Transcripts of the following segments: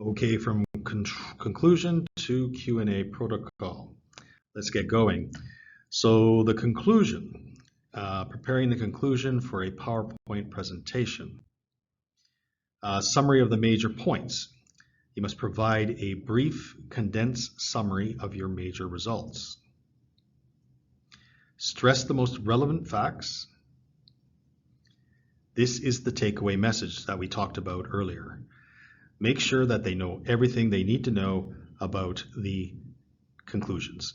Okay, from conclusion to Q&A protocol. Let's get going. So the conclusion, preparing the conclusion for a PowerPoint presentation. Summary of the major points. You must provide a brief, condensed summary of your major results. Stress the most relevant facts. This is the takeaway message that we talked about earlier. Make sure that they know everything they need to know about the conclusions.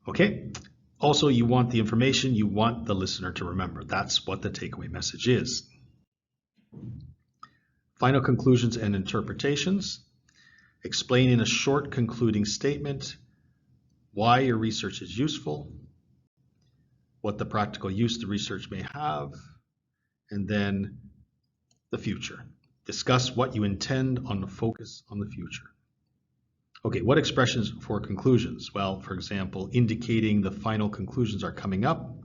Okay? Also, you want the information you want the listener to remember. That's what the takeaway message is. Final conclusions and interpretations. Explain in a short concluding statement why your research is useful, what the practical use the research may have, and then the future. Discuss what you intend on the focus on the future. Okay, what expressions for conclusions? Well, for example, indicating the final conclusions are coming up.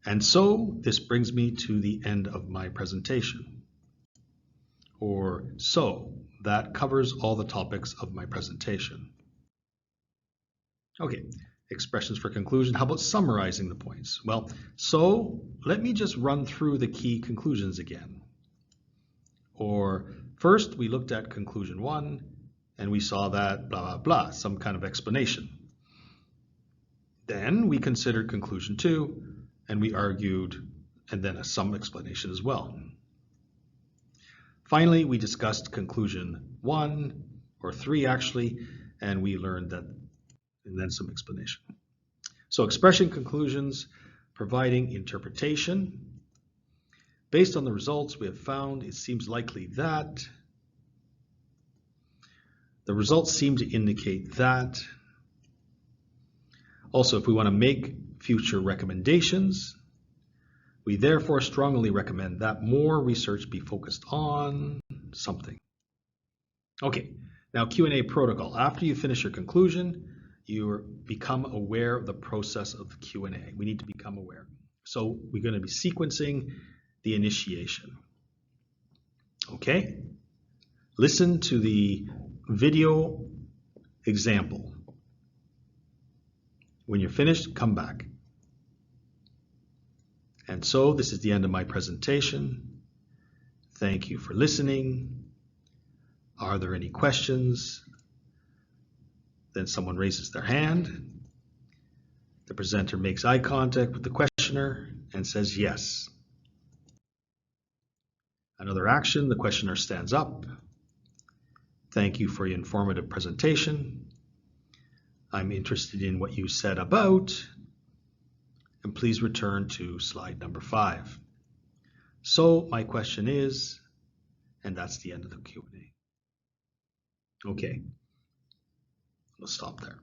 And so this brings me to the end of my presentation. Or so that covers all the topics of my presentation. Okay, expressions for conclusion. How about summarizing the points? Well, so let me just run through the key conclusions again. Or first we looked at conclusion 1 and we saw that blah, blah, blah, some kind of explanation. Then we considered conclusion 2 and we argued, and then some explanation as well. Finally, we discussed conclusion 1 or 3 actually, and we learned that, and then some explanation. So expressing conclusions, providing interpretation. Based on the results we have found, it seems likely that. The results seem to indicate that. Also, if we want to make future recommendations, we therefore strongly recommend that more research be focused on something. Okay, now Q&A protocol. After you finish your conclusion, you become aware of the process of Q&A. We need to become aware. So we're going to be sequencing the initiation. Okay, listen to the video example. When you're finished, come back. And so this is the end of my presentation. Thank you for listening. Are there any questions? Then someone raises their hand. The presenter makes eye contact with the questioner and says yes. Another action, the questioner stands up. Thank you for your informative presentation. I'm interested in what you said about, and please return to slide number 5. So my question is, and that's the end of the Q&A. Okay, we'll stop there.